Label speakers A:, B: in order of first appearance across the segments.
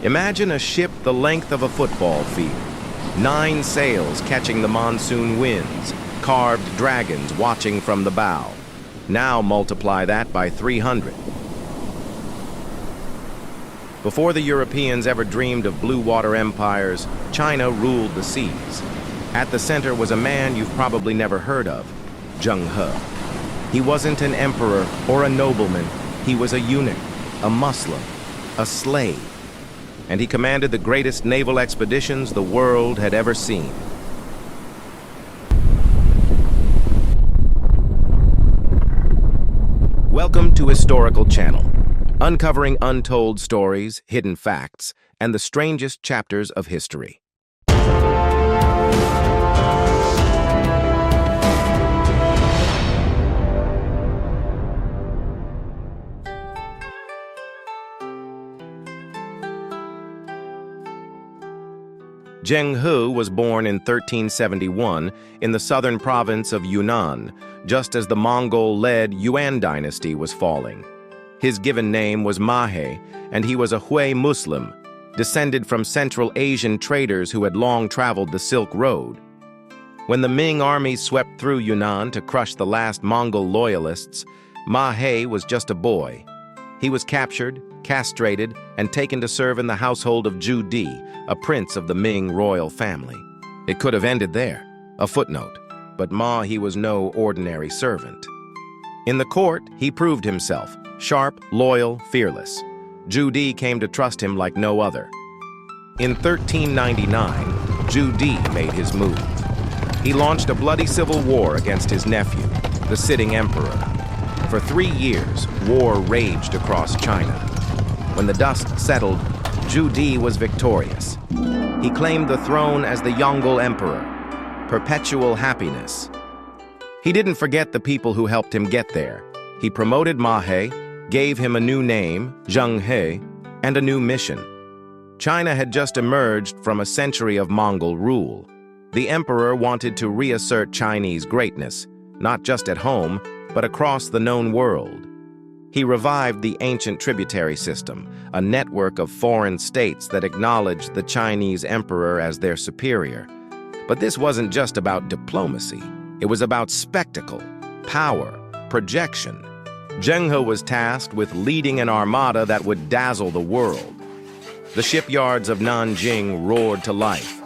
A: Imagine a ship the length of a football field. 9 sails catching the monsoon winds, carved dragons watching from the bow. Now multiply that by 300. Before the Europeans ever dreamed of blue water empires, China ruled the seas. At the center was a man you've probably never heard of, Zheng He. He wasn't an emperor or a nobleman. He was a eunuch, a Muslim, a slave. And he commanded the greatest naval expeditions the world had ever seen. Welcome to Historical Channel, uncovering untold stories, hidden facts, and the strangest chapters of history. Zheng He was born in 1371 in the southern province of Yunnan, just as the Mongol-led Yuan dynasty was falling. His given name was He, and he was a Hui Muslim, descended from Central Asian traders who had long traveled the Silk Road. When the Ming armies swept through Yunnan to crush the last Mongol loyalists, He was just a boy. He was captured, castrated, and taken to serve in the household of Zhu Di, a prince of the Ming royal family. It could have ended there, a footnote, but He was no ordinary servant. In the court, he proved himself, sharp, loyal, fearless. Zhu Di came to trust him like no other. In 1399, Zhu Di made his move. He launched a bloody civil war against his nephew, the sitting emperor. For 3 years, war raged across China. When the dust settled, Zhu Di was victorious. He claimed the throne as the Yongle Emperor, perpetual happiness. He didn't forget the people who helped him get there. He promoted He, gave him a new name, Zheng He, and a new mission. China had just emerged from a century of Mongol rule. The emperor wanted to reassert Chinese greatness, not just at home, but across the known world. He revived the ancient tributary system, a network of foreign states that acknowledged the Chinese emperor as their superior. But this wasn't just about diplomacy. It was about spectacle, power, projection. Zheng He was tasked with leading an armada that would dazzle the world. The shipyards of Nanjing roared to life.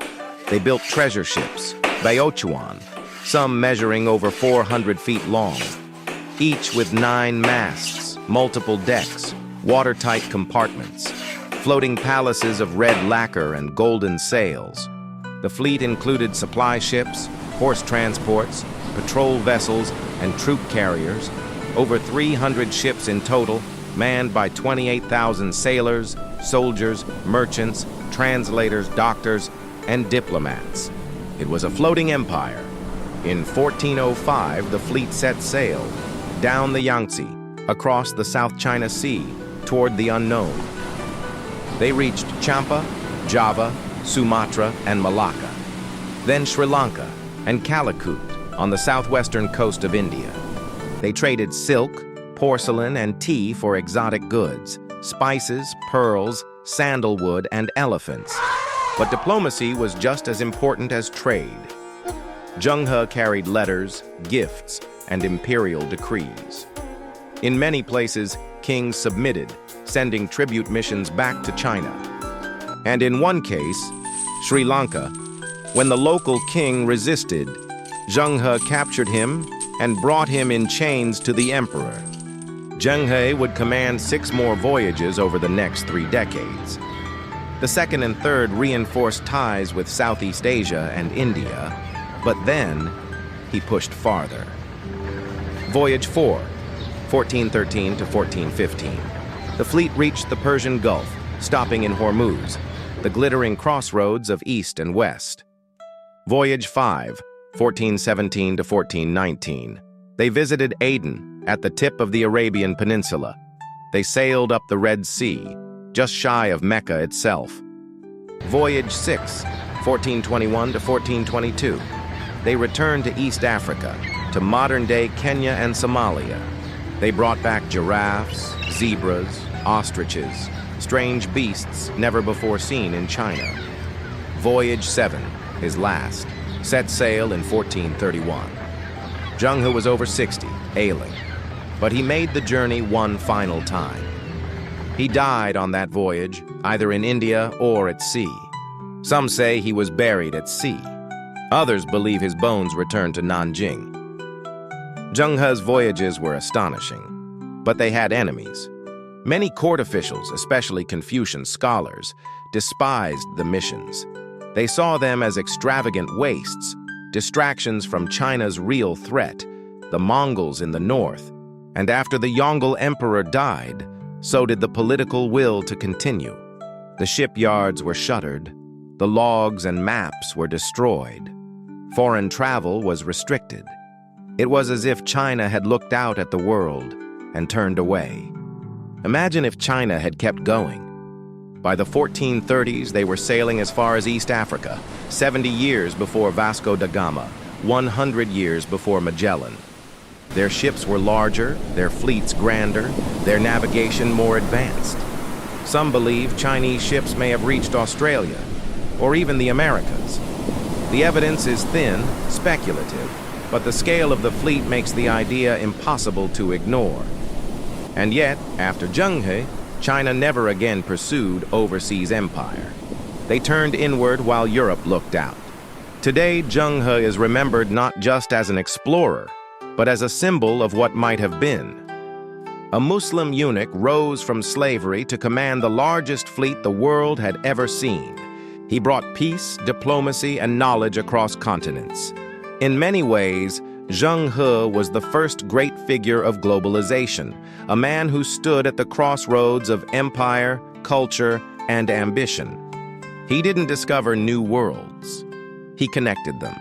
A: They built treasure ships, Baochuan, some measuring over 400 feet long, each with 9 masts, multiple decks, watertight compartments, floating palaces of red lacquer and golden sails. The fleet included supply ships, horse transports, patrol vessels, and troop carriers, over 300 ships in total, manned by 28,000 sailors, soldiers, merchants, translators, doctors, and diplomats. It was a floating empire. In 1405, the fleet set sail down the Yangtze, across the South China Sea, toward the unknown. They reached Champa, Java, Sumatra, and Malacca, then Sri Lanka and Calicut on the southwestern coast of India. They traded silk, porcelain, and tea for exotic goods, spices, pearls, sandalwood, and elephants. But diplomacy was just as important as trade. Zheng He carried letters, gifts, and imperial decrees. In many places, kings submitted, sending tribute missions back to China. And in one case, Sri Lanka, when the local king resisted, Zheng He captured him and brought him in chains to the emperor. Zheng He would command 6 more voyages over the next 3 decades. The second and third reinforced ties with Southeast Asia and India, but then he pushed farther. Voyage 4, 1413 to 1415. The fleet reached the Persian Gulf, stopping in Hormuz, the glittering crossroads of East and West. Voyage 5, 1417 to 1419. They visited Aden, at the tip of the Arabian Peninsula. They sailed up the Red Sea, just shy of Mecca itself. Voyage 6, 1421 to 1422. They returned to East Africa, to modern-day Kenya and Somalia. They brought back giraffes, zebras, ostriches, strange beasts never before seen in China. Voyage 7, his last, set sail in 1431. Zheng He was over 60, ailing, but he made the journey one final time. He died on that voyage, either in India or at sea. Some say he was buried at sea. Others believe his bones returned to Nanjing. Zheng He's voyages were astonishing, but they had enemies. Many court officials, especially Confucian scholars, despised the missions. They saw them as extravagant wastes, distractions from China's real threat, the Mongols in the north. And after the Yongle emperor died, so did the political will to continue. The shipyards were shuttered, the logs and maps were destroyed. Foreign travel was restricted. It was as if China had looked out at the world and turned away. Imagine if China had kept going. By the 1430s, they were sailing as far as East Africa, 70 years before Vasco da Gama, 100 years before Magellan. Their ships were larger, their fleets grander, their navigation more advanced. Some believe Chinese ships may have reached Australia, or even the Americas. The evidence is thin, speculative, but the scale of the fleet makes the idea impossible to ignore. And yet, after Zheng He, China never again pursued overseas empire. They turned inward while Europe looked out. Today, Zheng He is remembered not just as an explorer, but as a symbol of what might have been. A Muslim eunuch rose from slavery to command the largest fleet the world had ever seen. He brought peace, diplomacy, and knowledge across continents. In many ways, Zheng He was the first great figure of globalization, a man who stood at the crossroads of empire, culture, and ambition. He didn't discover new worlds. He connected them.